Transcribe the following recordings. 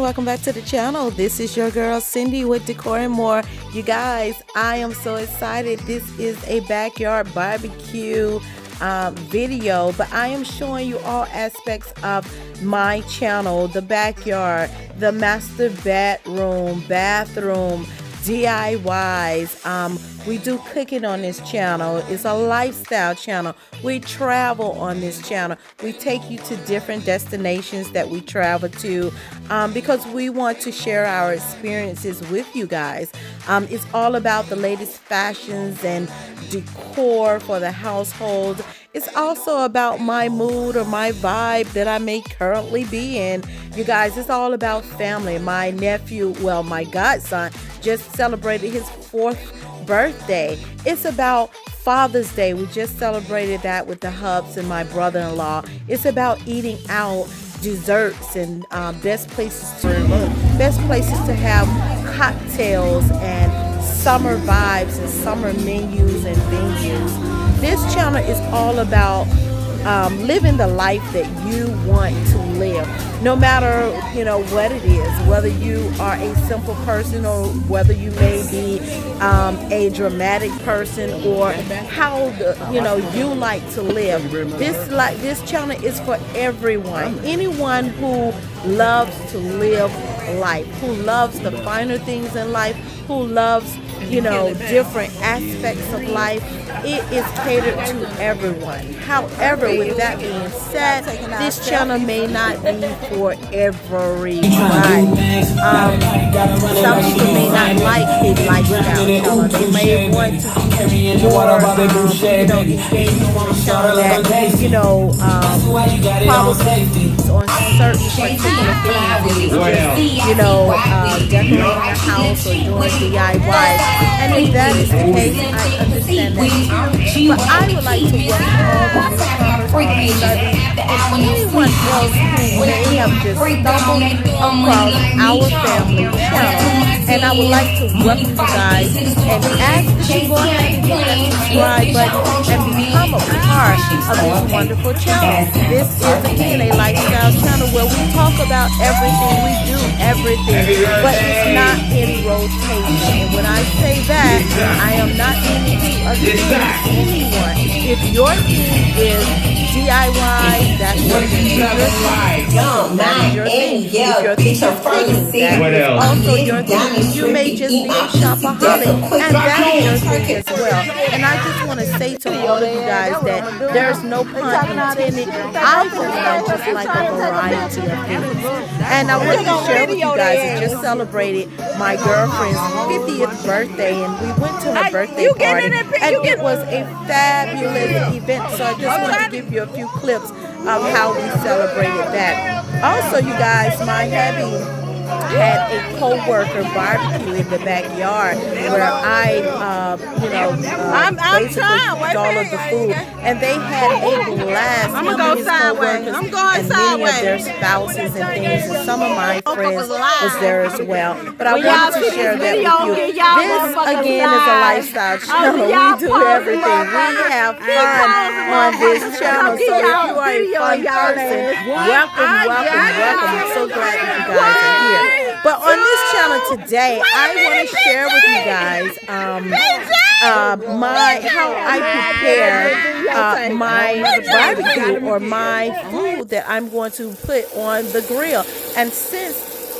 welcome back to the channel. This is your girl Cindy with Decor and More. You guys, I am so excited. This is a backyard barbecue video, but I am showing you all aspects of my channel: the backyard, the master bedroom, bathroom, DIYs. We do cooking on this channel. It's a lifestyle channel. We travel on this channel. We take you to different destinations that we travel to because we want to share our experiences with you guys. It's all about the latest fashions and decor for the household. It's also about my mood or my vibe that I may currently be in. You guys, it's all about family. My nephew, well, my godson, just celebrated his 4th birthday. It's about Father's Day. We just celebrated that with the Hubs and my brother-in-law. It's about eating out, desserts, and best places to have cocktails and summer vibes and summer menus and venues. This channel is all about living the life that you want to live, no matter what it is, whether you are a simple person or whether you may be a dramatic person, or how you like to live. This channel is for everyone, anyone who loves to live life, who loves the finer things in life, who loves different aspects of life. It is catered to everyone. However, with that being said, this channel may not be for everyone. Some people may not like a lifestyle channel. They may want to be more engaged on a channel that probably on certain particular things, decorating the house or doing DIYs. And if that is the case, I understand that. But I would like to welcome all the newcomers and anyone else who may have just stumbled across our family channel. And I would like to welcome you guys and ask that you go ahead and hit that subscribe button and become a part of this wonderful channel. This is again a lifestyle channel where we talk about everything, we do everything, but it's not in rotation. And when I say that, I am not meaning to accuse anyone. If your thing is DIY, that's your thing. That is your thing. If your thing is cooking, that is also your thing. You may just be a shopaholic, and that is your thing as well. And I just want to say to all of you guys that there's no pun intended. I just like a variety of things. And I wanted to share with you guys, I just celebrated my girlfriend's 50th birthday, and we went to her birthday party, and it was a fabulous event. So I just wanted to give you a few clips of how we celebrated that. Also, you guys, my hubby had a co-worker barbecue in the backyard where I, basically cooked all of the food, and they had a blast. I'm gonna go sideways. I'm going and sideways. many of their spouses and things, and some of my friends was there as well. But I wanted to share that with you. This again is a lifestyle channel. We do everything. We have fun on this channel. So if you are a fun person, welcome. I'm so glad that you guys are here. But on this channel today, I want to share with you guys how I prepare my barbecue or my food that I'm going to put on the grill. And since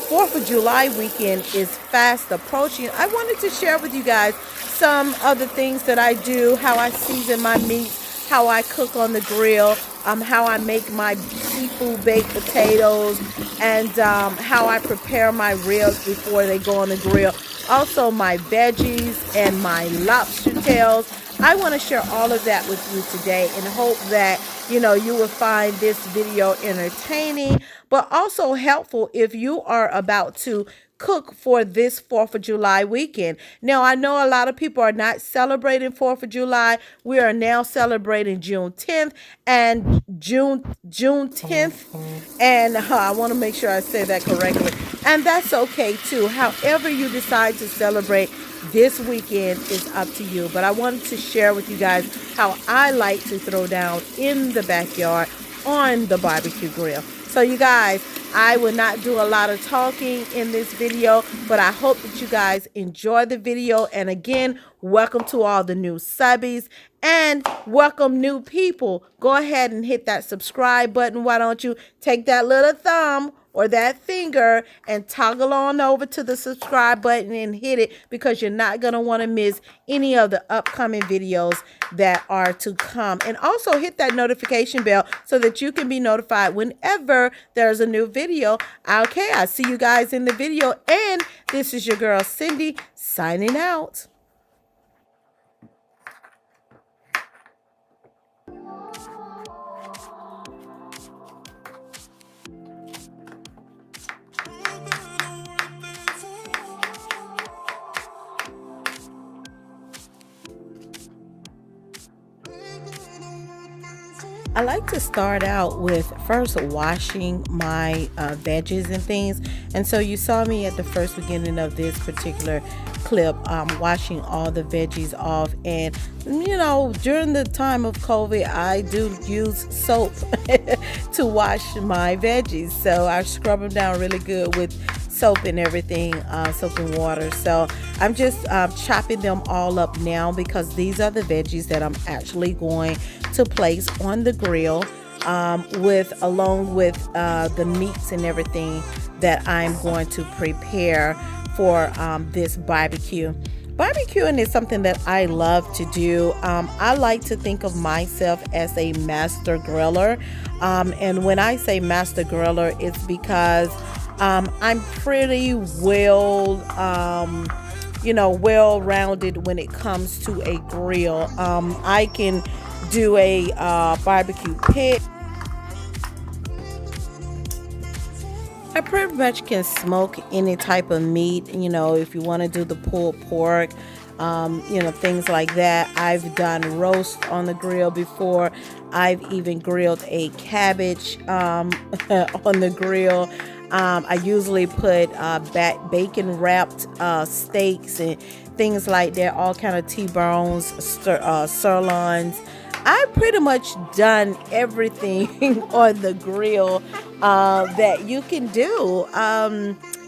4th of July weekend is fast approaching, I wanted to share with you guys some of the things that I do, how I season my meats, how I cook on the grill, how I make my seafood baked potatoes, and how I prepare my ribs before they go on the grill. Also my veggies and my lobster tails. I want to share all of that with you today and hope that you will find this video entertaining, but also helpful if you are about to cook for this 4th of July weekend. Now, I know a lot of people are not celebrating 4th of July. We are now celebrating June 10th and June 10th. And I want to make sure I say that correctly. And that's okay too. However you decide to celebrate this weekend is up to you. But I wanted to share with you guys how I like to throw down in the backyard on the barbecue grill. So you guys, I will not do a lot of talking in this video, but I hope that you guys enjoy the video. And again, welcome to all the new subbies and welcome new people. Go ahead and hit that subscribe button. Why don't you take that little thumb or that finger and toggle on over to the subscribe button and hit it, because you're not going to want to miss any of the upcoming videos that are to come. And also hit that notification bell so that you can be notified whenever there's a new video. Okay, I'll see you guys in the video. And this is your girl Cindy signing out. I like to start out with first washing my veggies and things. And so you saw me at the first beginning of this particular clip washing all the veggies off. And you know, during the time of COVID, I do use soap to wash my veggies. So I scrub them down really good with soap and everything, soap and water. So I'm just chopping them all up now, because these are the veggies that I'm actually going to place on the grill along with the meats and everything that I'm going to prepare for this barbecue. Barbecuing is something that I love to do. I like to think of myself as a master griller. And when I say master griller, it's because I'm pretty well-rounded when it comes to a grill. I can do a barbecue pit. I pretty much can smoke any type of meat, you know, if you want to do the pulled pork, you know, things like that. I've done roast on the grill before. I've even grilled a cabbage on the grill. I usually put bacon wrapped steaks and things like that, all kind of T-bones, sirloins. I've pretty much done everything on the grill that you can do.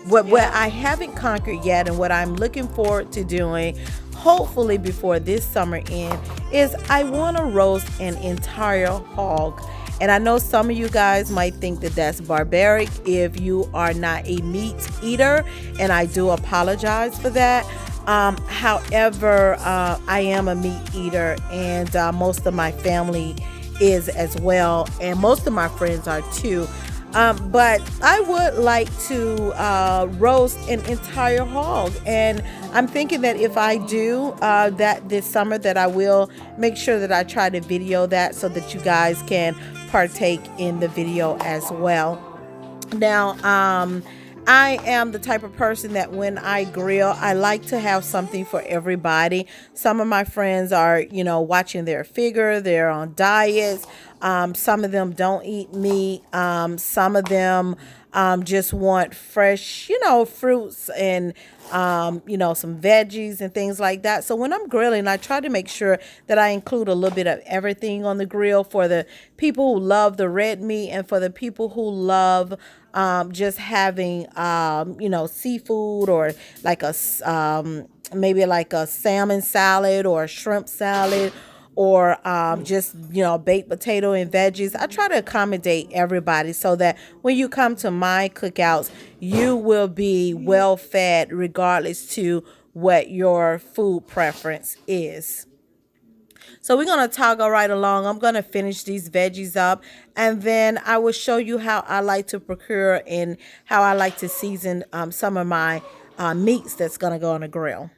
What I haven't conquered yet, and what I'm looking forward to doing, hopefully before this summer ends, is I want to roast an entire hog. And I know some of you guys might think that that's barbaric if you are not a meat eater, and I do apologize for that. However, I am a meat eater, and most of my family is as well, and most of my friends are too. But I would like to roast an entire hog, and I'm thinking that if I do that this summer, that I will make sure that I try to video that so that you guys can partake in the video as well. Now, I am the type of person that when I grill, I like to have something for everybody. Some of my friends are, you know, watching their figure. They're on diets. Some of them don't eat meat. Some of them just want fresh, you know, fruits and, you know, some veggies and things like that. So when I'm grilling, I try to make sure that I include a little bit of everything on the grill for the people who love the red meat, and for the people who love just having, you know, seafood, or like a, maybe like a salmon salad or a shrimp salad, or just, you know, baked potato and veggies. I try to accommodate everybody so that when you come to my cookouts, you will be well fed regardless to what your food preference is. So we're going to toggle right along. I'm going to finish these veggies up, and then I will show you how I like to procure and how I like to season some of my meats that's going to go on the grill.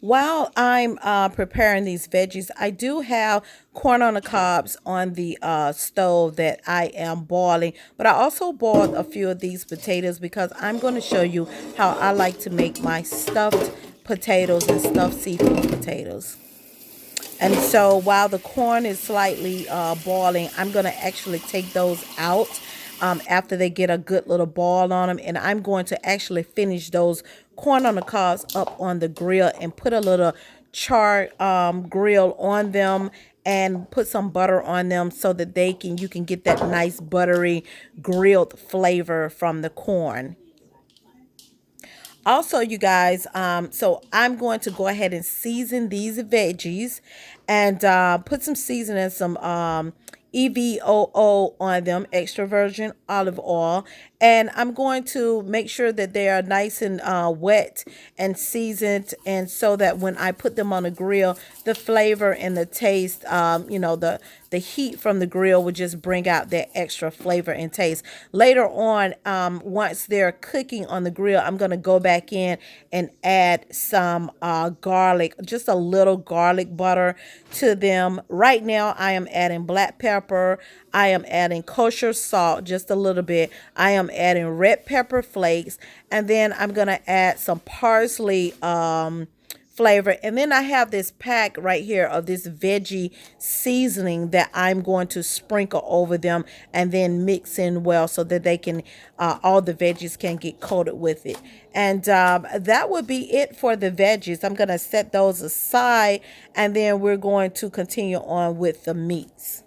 While I'm preparing these veggies, I do have corn on the cobs on the stove that I am boiling. But I also boiled a few of these potatoes because I'm going to show you how I like to make my stuffed potatoes and stuffed seafood potatoes. And so while the corn is slightly boiling, I'm going to actually take those out after they get a good little boil on them. And I'm going to actually finish those corn on the cobs up on the grill and put a little char grill on them and put some butter on them so that you can get that nice buttery grilled flavor from the corn. Also, you guys, so I'm going to go ahead and season these veggies and put some seasoning, some EVOO on them, extra virgin olive oil. And I'm going to make sure that they are nice and wet and seasoned. And so that when I put them on the grill, the flavor and the taste, the heat from the grill would just bring out that extra flavor and taste. Later on, once they're cooking on the grill, I'm going to go back in and add some garlic, just a little garlic butter to them. Right now, I am adding black pepper. I am adding kosher salt, just a little bit. I am adding red pepper flakes. And then I'm going to add some parsley flavor. And then I have this pack right here of this veggie seasoning that I'm going to sprinkle over them and then mix in well so that they can, all the veggies can get coated with it. And that would be it for the veggies. I'm going to set those aside and then we're going to continue on with the meats.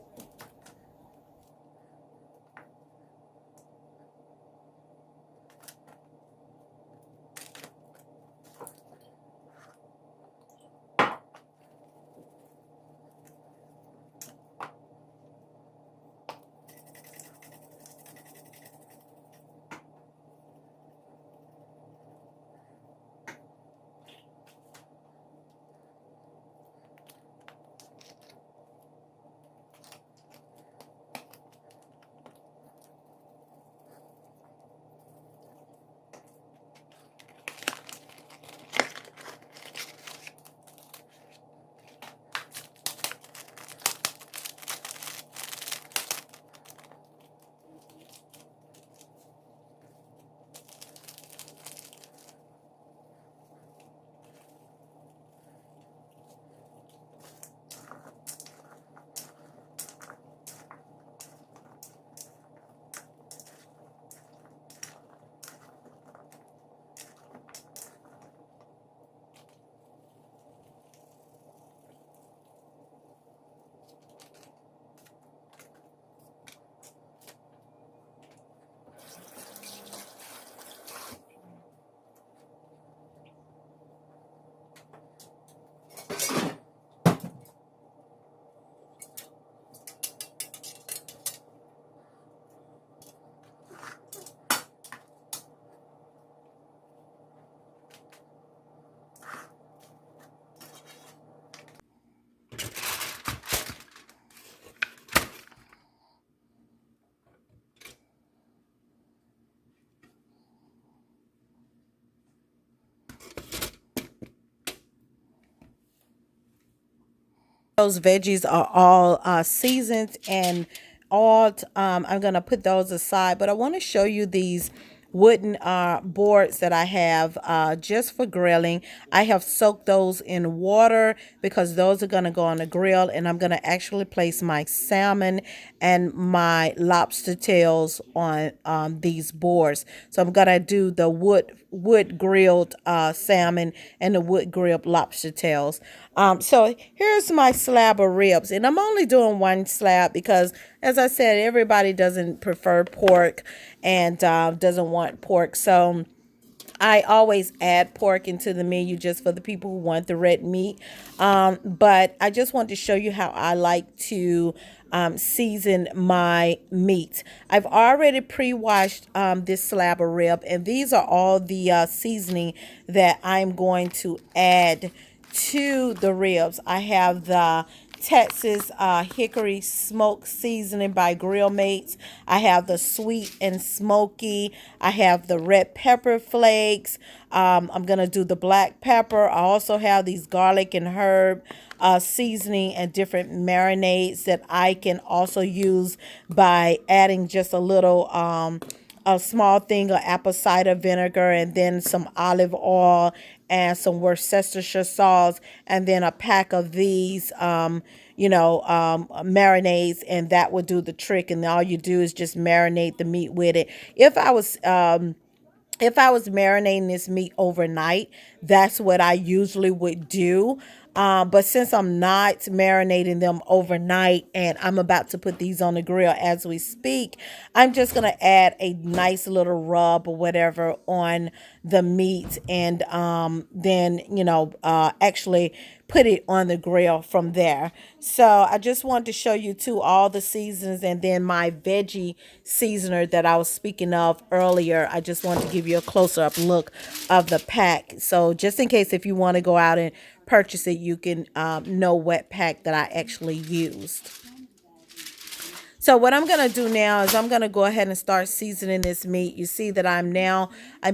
Those veggies are all seasoned and all I'm gonna put those aside, but I want to show you these wooden boards that I have just for grilling. I have soaked those in water because those are going to go on the grill, and I'm going to actually place my salmon and my lobster tails on these boards. So I'm going to do the wood grilled salmon and the wood grilled lobster tails. So here's my slab of ribs, and I'm only doing one slab because, as I said, everybody doesn't prefer pork and doesn't want pork. So I always add pork into the menu just for the people who want the red meat. But I just want to show you how I like to season my meat. I've already pre-washed this slab of rib, and these are all the seasoning that I'm going to add to the ribs. I have the Texas hickory smoke seasoning by Grill Mates. I have the sweet and smoky. I have the red pepper flakes. I'm going to do the black pepper. I also have these garlic and herb seasoning and different marinades that I can also use by adding just a little a small thing of apple cider vinegar and then some olive oil and some Worcestershire sauce and then a pack of these marinades, and that would do the trick. And all you do is just marinate the meat with it. If I was marinating this meat overnight, that's what I usually would do. But since I'm not marinating them overnight and I'm about to put these on the grill as we speak, I'm just going to add a nice little rub or whatever on the meat and then, actually put it on the grill from there. So I just wanted to show you too all the seasons and then my veggie seasoner that I was speaking of earlier. I just wanted to give you a closer up look of the pack. So just in case if you want to go out and purchase it, you can know what pack that I actually used. So what I'm going to do now is I'm going to go ahead and start seasoning this meat. You see that I'm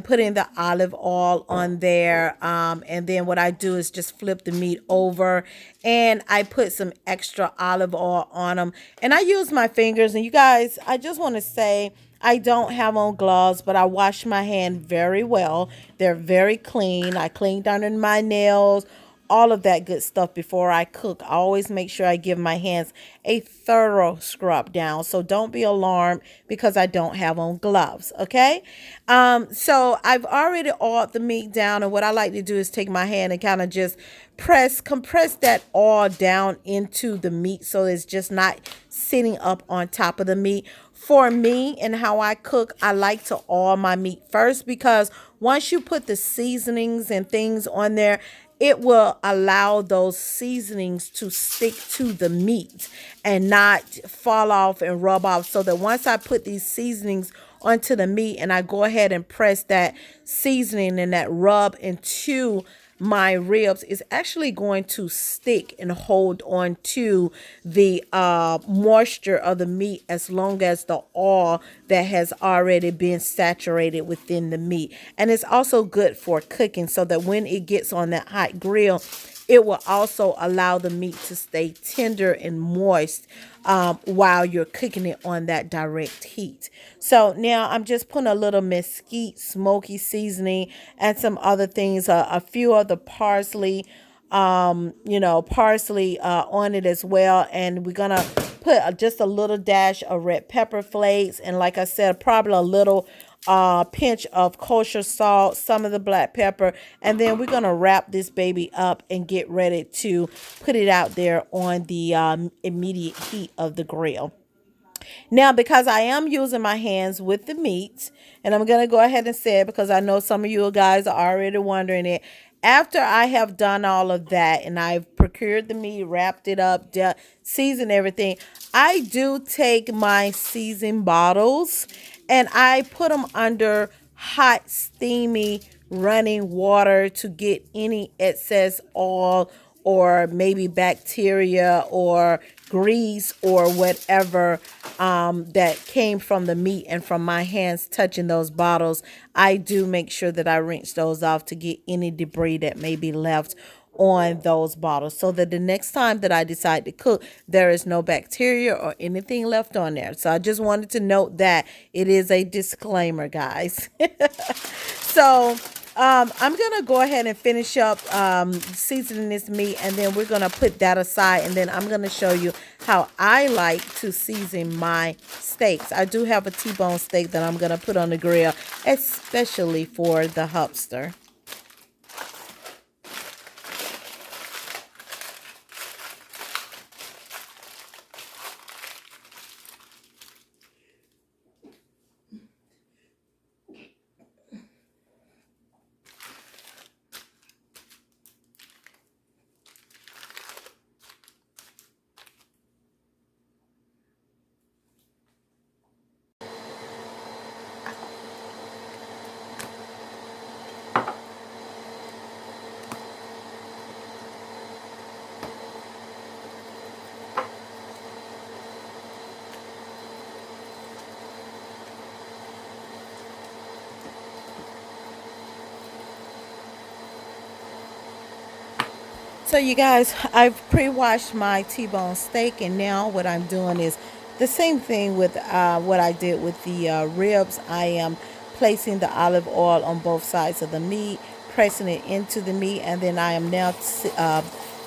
putting the olive oil on there. And then what I do is just flip the meat over and I put some extra olive oil on them. And I use my fingers. And you guys, I just want to say I don't have on gloves, but I wash my hand very well. They're very clean. I cleaned under my nails, all of that good stuff before I cook. I always make sure I give my hands a thorough scrub down. So don't be alarmed because I don't have on gloves, okay? So I've already oiled the meat down, and what I like to do is take my hand and kind of just compress that oil down into the meat so it's just not sitting up on top of the meat. For me and how I cook, I like to oil my meat first because once you put the seasonings and things on there, it will allow those seasonings to stick to the meat and not fall off and rub off. So that once I put these seasonings onto the meat and I go ahead and press that seasoning and that rub into my ribs, is actually going to stick and hold on to the moisture of the meat as long as the oil that has already been saturated within the meat. And it's also good for cooking so that when it gets on that hot grill, it will also allow the meat to stay tender and moist while you're cooking it on that direct heat. So now I'm just putting a little mesquite smoky seasoning and some other things, a few of the parsley, parsley on it as well. And we're going to put just a little dash of red pepper flakes. And like I said, probably a little pinch of kosher salt, some of the black pepper, and then we're going to wrap this baby up and get ready to put it out there on the immediate heat of the grill. Now, because I am using my hands with the meat, and I'm going to go ahead and say it because I know some of you guys are already wondering it. After I have done all of that and I've procured the meat, wrapped it up, seasoned everything, I do take my seasoned bottles and I put them under hot, steamy, running water to get any excess oil or maybe bacteria or grease or whatever that came from the meat and from my hands touching those bottles. I do make sure that I rinse those off to get any debris that may be left on those bottles so that the next time that I decide to cook, there is no bacteria or anything left on there. So I just wanted to note that it is a disclaimer, guys. So I'm going to go ahead and finish up seasoning this meat, and then we're going to put that aside, and then I'm going to show you how I like to season my steaks. I do have a T-bone steak that I'm going to put on the grill, especially for the Lobster. So you guys, I've pre-washed my T-bone steak, and now what I'm doing is the same thing with what I did with the ribs. I am placing the olive oil on both sides of the meat, pressing it into the meat, and then I am now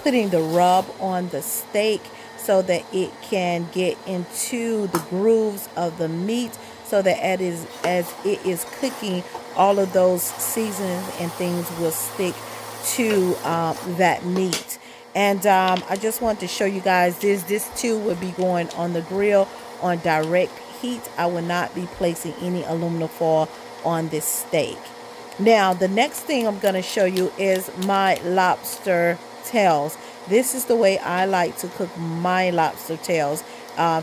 putting the rub on the steak so that it can get into the grooves of the meat so that as it is cooking, all of those seasonings and things will stick to that meat. And I just want to show you guys this too will be going on the grill on direct heat. I will not be placing any aluminum foil on this steak. Now, the next thing I'm going to show you is my lobster tails. This is the way I like to cook my lobster tails.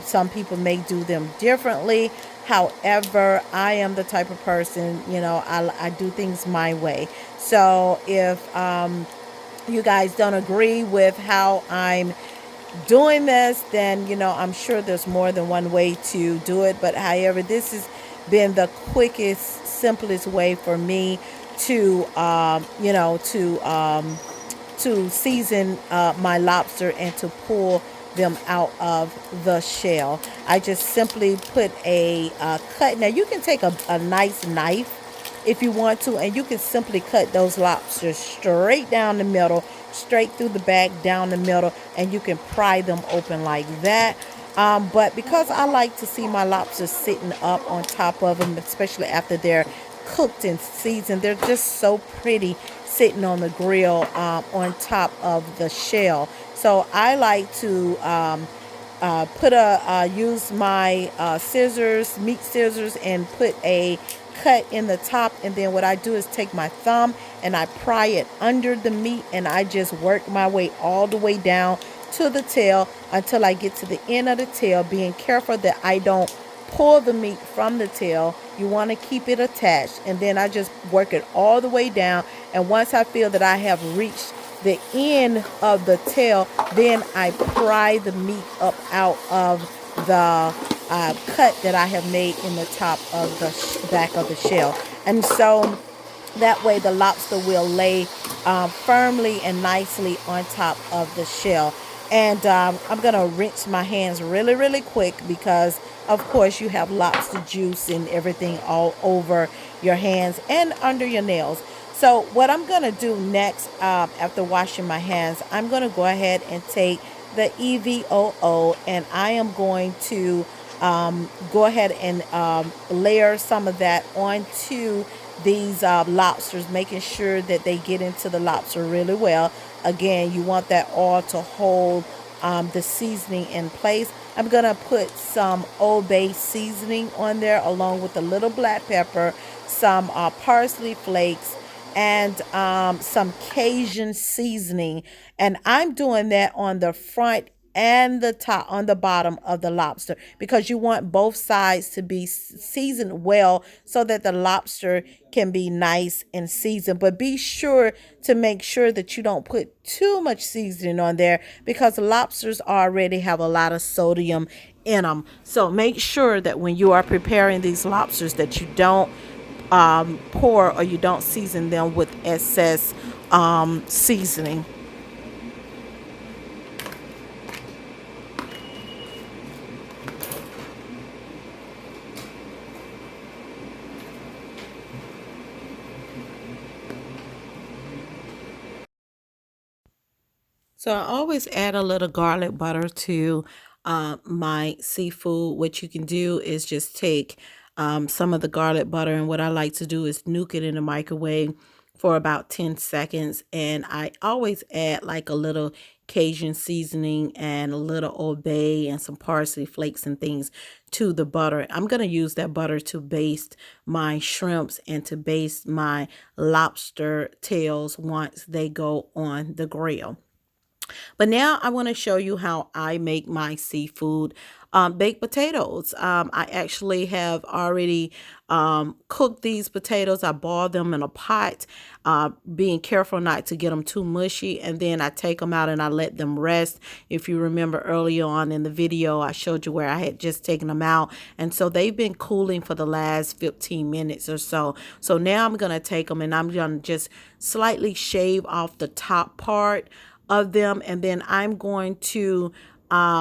Some people may do them differently. However, I am the type of person, I do things my way. So if you guys don't agree with how I'm doing this, then I'm sure there's more than one way to do it. But however, this has been the quickest, simplest way for me to to season my lobster and to pull them out of the shell. I just simply put a cut. Now you can take a nice knife if you want to, and you can simply cut those lobsters straight down the middle, straight through the back, down the middle, and you can pry them open like that. But because I like to see my lobsters sitting up on top of them, especially after they're cooked and seasoned, they're just so pretty sitting on the grill on top of the shell. So I like to use my scissors, meat scissors, and put a cut in the top, and then what I do is take my thumb and I pry it under the meat, and I just work my way all the way down to the tail until I get to the end of the tail, being careful that I don't pull the meat from the tail. You want to keep it attached, and then I just work it all the way down, and once I feel that I have reached the end of the tail, then I pry the meat up out of the cut that I have made in the top of the back of the shell. And so that way the lobster will lay firmly and nicely on top of the shell. And I'm going to rinse my hands really, really quick because, of course, you have lobster juice and everything all over your hands and under your nails. So what I'm going to do next, after washing my hands, I'm going to go ahead and take the EVOO, and I am going to go ahead and layer some of that onto these lobsters, making sure that they get into the lobster really well. Again, you want that oil to hold the seasoning in place. I'm going to put some Old Bay seasoning on there along with a little black pepper, some parsley flakes, and some Cajun seasoning. And I'm doing that on the front and the top, on the bottom of the lobster, because you want both sides to be seasoned well so that the lobster can be nice and seasoned. But be sure to make sure that you don't put too much seasoning on there, because lobsters already have a lot of sodium in them. So make sure that when you are preparing these lobsters that you don't pour or you don't season them with excess seasoning. So I always add a little garlic butter to my seafood. What you can do is just take some of the garlic butter, and what I like to do is nuke it in the microwave for about 10 seconds. And I always add like a little Cajun seasoning and a little Old Bay and some parsley flakes and things to the butter. I'm going to use that butter to baste my shrimps and to baste my lobster tails once they go on the grill. But now I want to show you how I make my seafood baked potatoes. I actually have already cooked these potatoes. I boil them in a pot, being careful not to get them too mushy. And then I take them out and I let them rest. If you remember earlier on in the video, I showed you where I had just taken them out. And so they've been cooling for the last 15 minutes or so. So now I'm going to take them and I'm going to just slightly shave off the top part of them, and then I'm going to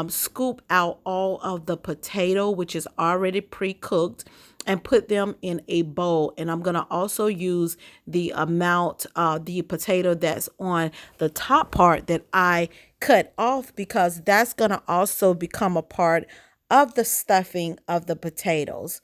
scoop out all of the potato, which is already pre-cooked, and put them in a bowl. And I'm going to also use the the potato that's on the top part that I cut off, because that's going to also become a part of the stuffing of the potatoes.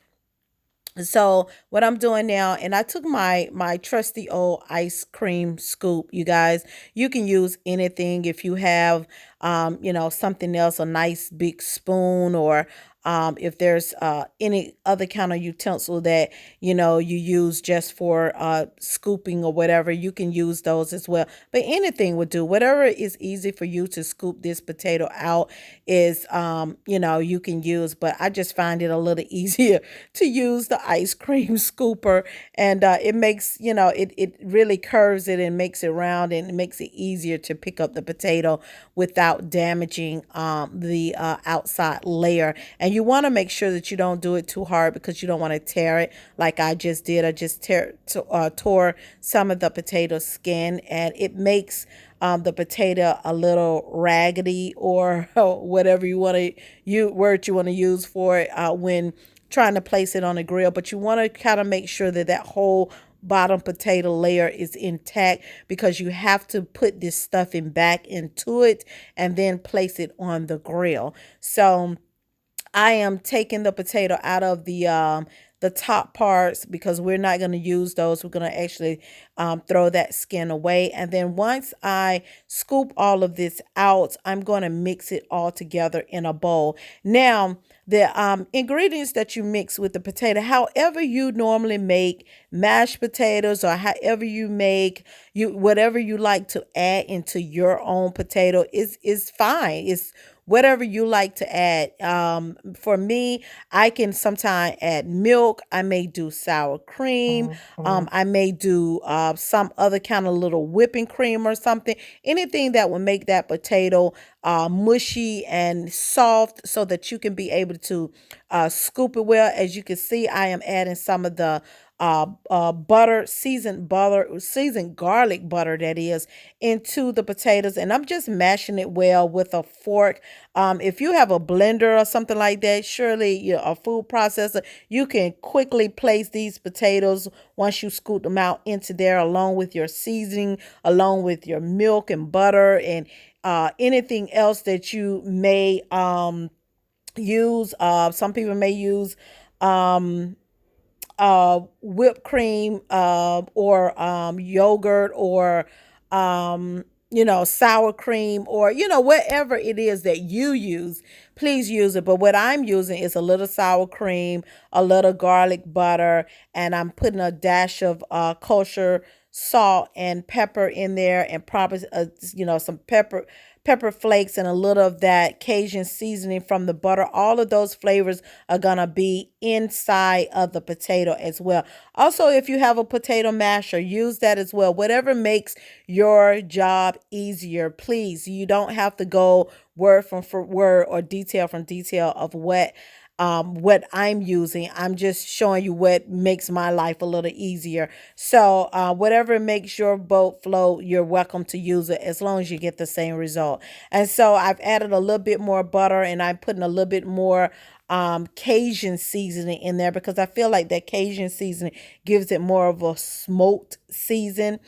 So what I'm doing now, and I took my trusty old ice cream scoop. You guys, you can use anything if you have, something else, a nice big spoon, or if there's any other kind of utensil that you use just for scooping or whatever, you can use those as well. But anything would do. Whatever is easy for you to scoop this potato out is, you can use. But I just find it a little easier to use the ice cream scooper, and it makes it really curves it and makes it round, and it makes it easier to pick up the potato without damaging the outside layer. And you want to make sure that you don't do it too hard, because you don't want to tear it like I just did. I just tore some of the potato skin, and it makes the potato a little raggedy, or whatever word you want to use for it when trying to place it on the grill. But you want to kind of make sure that that whole bottom potato layer is intact, because you have to put this stuffing back into it and then place it on the grill. So I am taking the potato out of the top parts, because we're not going to use those. We're going to actually throw that skin away. And then once I scoop all of this out, I'm going to mix it all together in a bowl. Now, the ingredients that you mix with the potato, however you normally make mashed potatoes, or however you make whatever you like to add into your own potato is fine. It's whatever you like to add. For me, I can sometimes add milk. I may do sour cream. I may do some other kind of little whipping cream or something. Anything that will make that potato mushy and soft, so that you can be able to scoop it well. As you can see, I am adding some of the seasoned garlic butter, that is, into the potatoes, and I'm just mashing it well with a fork. If you have a blender or something like that, surely a food processor, you can quickly place these potatoes, once you scoop them out, into there, along with your seasoning, along with your milk and butter, and anything else that you may use. Some people may use um, whipped cream, or yogurt, or sour cream, or whatever it is that you use. Please use it. But what I'm using is a little sour cream, a little garlic butter, and I'm putting a dash of kosher salt and pepper in there, and probably some pepper flakes, and a little of that Cajun seasoning from the butter. All of those flavors are going to be inside of the potato as well. Also, if you have a potato masher, use that as well. Whatever makes your job easier, please. You don't have to go word for word, or detail from detail of what I'm using. I'm just showing you what makes my life a little easier. So whatever makes your boat float, you're welcome to use it, as long as you get the same result. And so I've added a little bit more butter, and I'm putting a little bit more Cajun seasoning in there, because I feel like that Cajun seasoning gives it more of a smoked season.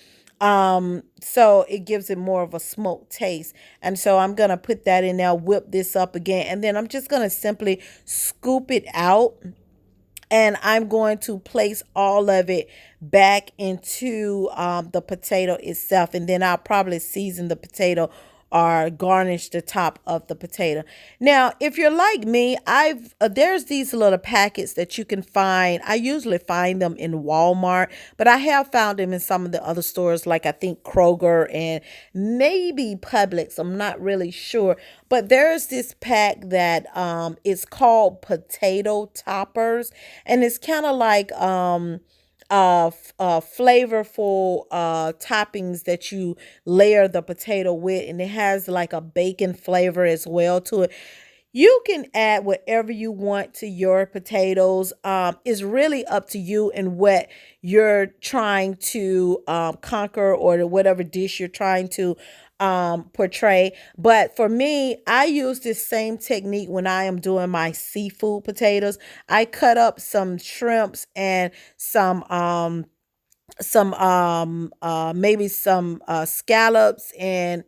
So it gives it more of a smoked taste. And so I'm going to put that in there, whip this up again, and then I'm just going to simply scoop it out, and I'm going to place all of it back into the potato itself, and then I'll probably season the potato or garnish the top of the potato. Now, if you're like me, I've there's these little packets that you can find. I usually find them in Walmart, but I have found them in some of the other stores, like I think Kroger and maybe Publix. I'm not really sure, but there's this pack that is called potato toppers, and it's kind of like flavorful toppings that you layer the potato with, and it has like a bacon flavor as well to it. You can add whatever you want to your potatoes. It's really up to you and what you're trying to conquer, or whatever dish you're trying to portray. But for me, I use this same technique when I am doing my seafood potatoes. I cut up some shrimps and some maybe some scallops, and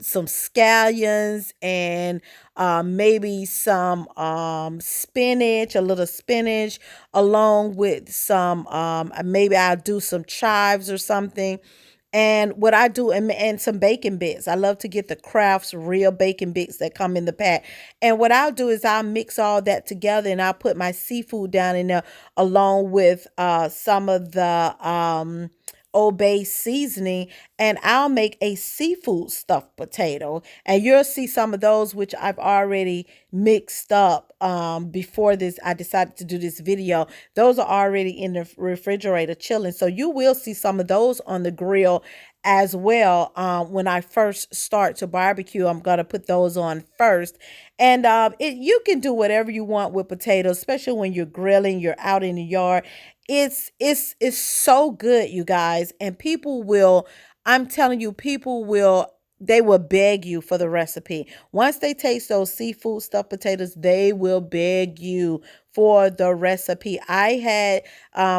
some scallions and maybe some spinach, a little spinach, along with some maybe I'll do some chives or something. And what I do, and some bacon bits. I love to get the Crafts real bacon bits that come in the pack. And what I'll do is I'll mix all that together and I'll put my seafood down in there along with some of the Old Bay seasoning, and I'll make a seafood stuffed potato. And you'll see some of those which I've already mixed up before this. I decided to do this video. Those are already in the refrigerator chilling. So you will see some of those on the grill as well. When I first start to barbecue, I'm going to put those on first. And you can do whatever you want with potatoes, especially when you're grilling, you're out in the yard. It's so good, you guys. And people will, I'm telling you, they will beg you for the recipe. Once they taste those seafood stuffed potatoes, they will beg you for the recipe. I had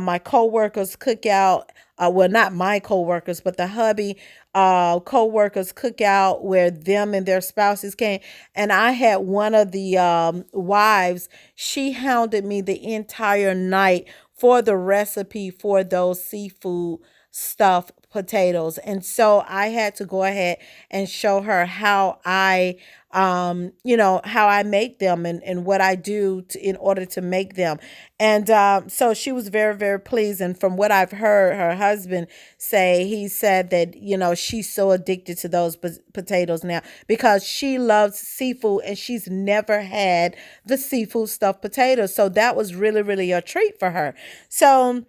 my coworkers cook out, well, not my coworkers, but the hubby co-workers cookout where them and their spouses came, and I had one of the wives. She hounded me the entire night for the recipe for those seafood stuffed potatoes, and so I had to go ahead and show her how I how I make them, and what I do in order to make them. And so she was very, very pleased. And from what I've heard her husband say, he said that, she's so addicted to those potatoes now because she loves seafood and she's never had the seafood stuffed potatoes. So that was really, really a treat for her. So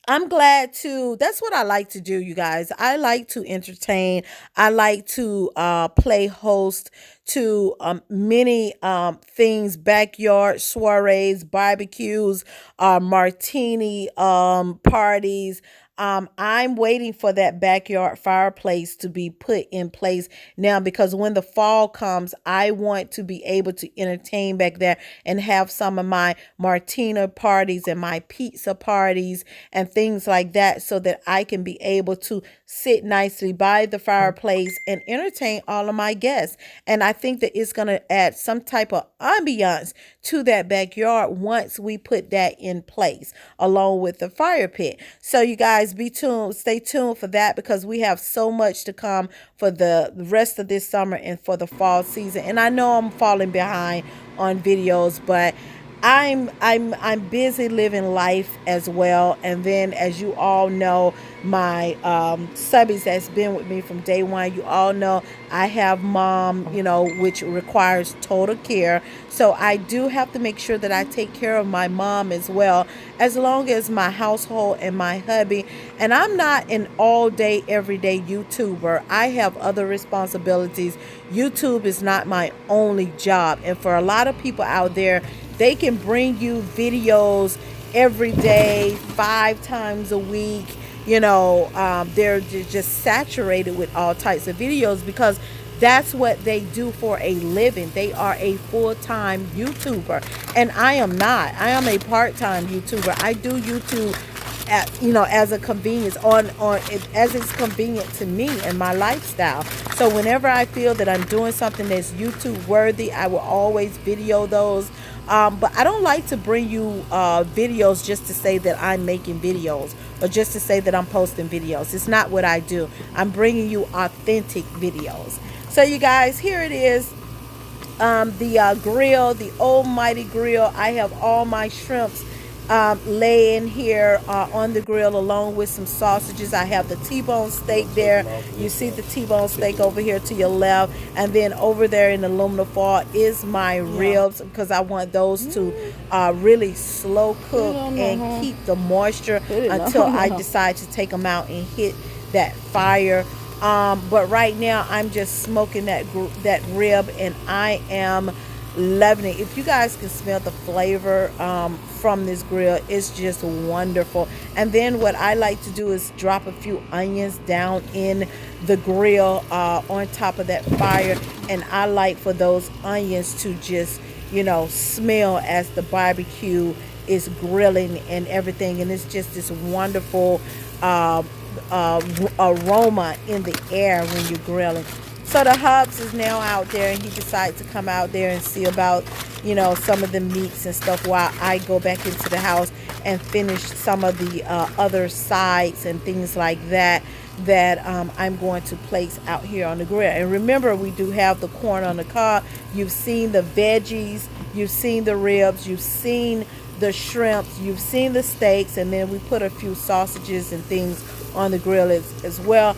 I'm glad to, that's what I like to do, you guys. I like to entertain. I like to play host to many things, backyard soirees, barbecues, martini parties. I'm waiting for that backyard fireplace to be put in place now, because when the fall comes, I want to be able to entertain back there and have some of my martina parties and my pizza parties and things like that, so that I can be able to sit nicely by the fireplace and entertain all of my guests. And I think that it's going to add some type of ambiance to that backyard once we put that in place along with the fire pit. So you guys, be tuned, stay tuned for that, because we have so much to come for the rest of this summer and for the fall season. And I know I'm falling behind on videos, but I'm busy living life as well. And then, as you all know, my subbies that's been with me from day one, you all know I have mom, which requires total care. So I do have to make sure that I take care of my mom as well, as long as my household and my hubby. And I'm not an all day, everyday YouTuber. I have other responsibilities. YouTube is not my only job. And for a lot of people out there, they can bring you videos every day, 5 times a week. They're just saturated with all types of videos because that's what they do for a living. They are a full-time YouTuber, and I am not. I am a part-time YouTuber. I do YouTube as a convenience as it's convenient to me and my lifestyle. So whenever I feel that I'm doing something that's YouTube worthy, I will always video those. But I don't like to bring you videos just to say that I'm making videos or just to say that I'm posting videos. It's not what I do. I'm bringing you authentic videos. So you guys, here it is. The grill, the almighty grill. I have all my shrimps laying here on the grill, along with some sausages. I have the T-bone steak there. You see the T-bone steak over here to your left, and then over there in the aluminum foil is my ribs, because I want those to really slow cook and keep the moisture until I decide to take them out and hit that fire. But right now I'm just smoking that rib, and I am loving it. If you guys can smell the flavor from this grill, it's just wonderful. And then what I like to do is drop a few onions down in the grill on top of that fire, and I like for those onions to just smell as the barbecue is grilling and everything, and it's just this wonderful aroma in the air when you're grilling. So the hubs is now out there, and he decided to come out there and see about, you know, some of the meats and stuff while I go back into the house and finish some of the other sides and things like that I'm going to place out here on the grill. And remember, we do have the corn on the cob. You've seen the veggies, you've seen the ribs, you've seen the shrimps, you've seen the steaks, and then we put a few sausages and things on the grill as well.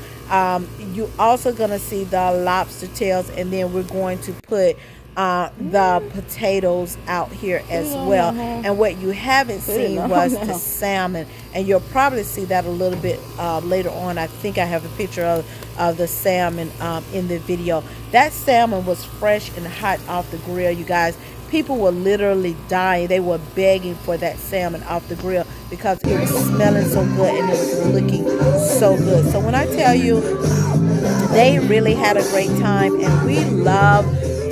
You also gonna see the lobster tails, and then we're going to put the potatoes out here as well. And what you haven't seen was the salmon, and you'll probably see that a little bit later on. I think I have a picture of the salmon in the video. That salmon was fresh and hot off the grill, you guys. People were literally dying. They were begging for that salmon off the grill because it was smelling so good and it was looking so good. So when I tell you, they really had a great time, and we love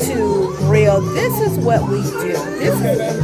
to grill. This is what we do.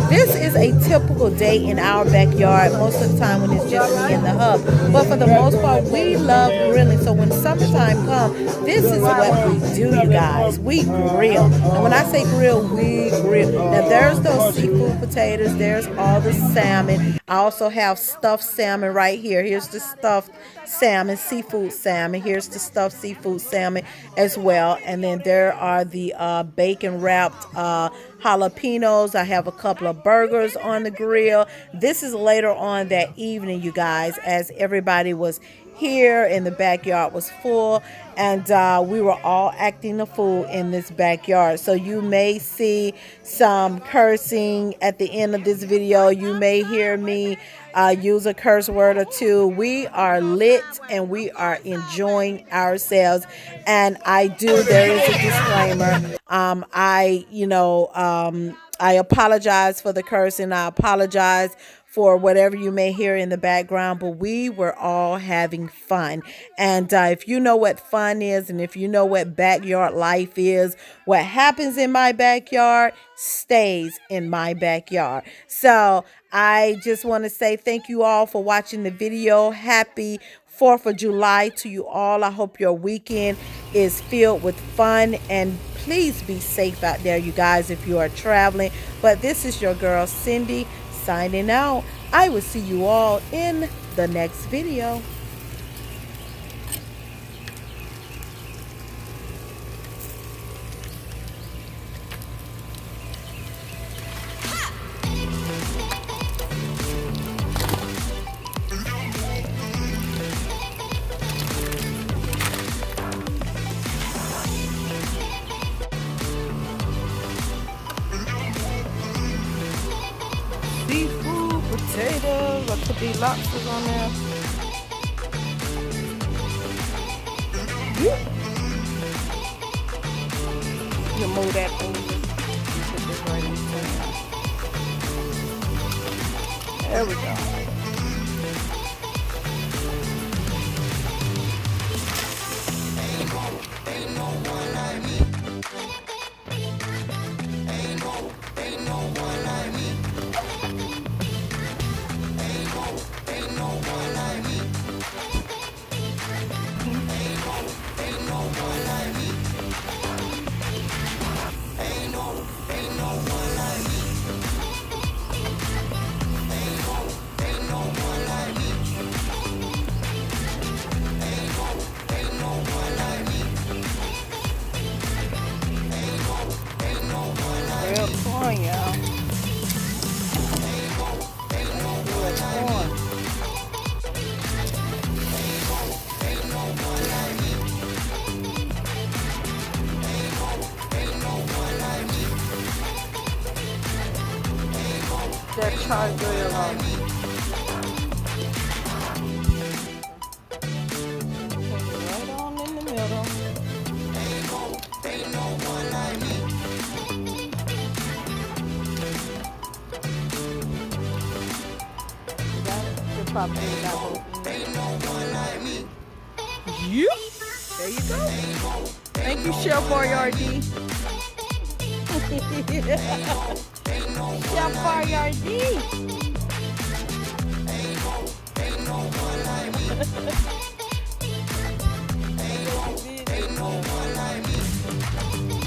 This is a typical day in our backyard, most of the time when it's just me and the hub. But for the most part, we love grilling. So when summertime comes, this is what we do, you guys. We grill. And when I say grill, we grill. Now there's those seafood potatoes. There's all the salmon. I also have stuffed salmon right here. Here's the stuffed salmon, seafood salmon. Here's the stuffed seafood salmon as well. And then there are the bacon wrapped jalapenos. I have a couple of burgers on the grill. This is later on that evening, you guys, as everybody was here and the backyard was full, and we were all acting a fool in this backyard. So you may see some cursing at the end of this video. You may hear me use a curse word or two. We are lit and we are enjoying ourselves. And there is a disclaimer. I apologize for the cursing. I apologize for whatever you may hear in the background, but we were all having fun. And if you know what fun is, and if you know what backyard life is, what happens in my backyard stays in my backyard. So I just want to say thank you all for watching the video. Happy 4th of July to you all. I hope your weekend is filled with fun, and please be safe out there, you guys, if you are traveling. But this is your girl Cindy signing out. I will see you all in the next video. Seafood, potatoes, I put these lobsters on there. You move that thing, put this right in there. There we go. Ain't no one like me. Ain't no one like me. Ain't no one like me. Ain't no one like me. Ain't no one like me. Ain't no one like me. Ain't no one like me. Ain't no one like me. Real corn, y'all. Real corn. That char grill on. Right on in the middle. Ain't no one like me. Ain't no one like me. Yep. There you go. Thank you, Chef Boyardee. Chef Boyardee. Ain't no one like me. like this.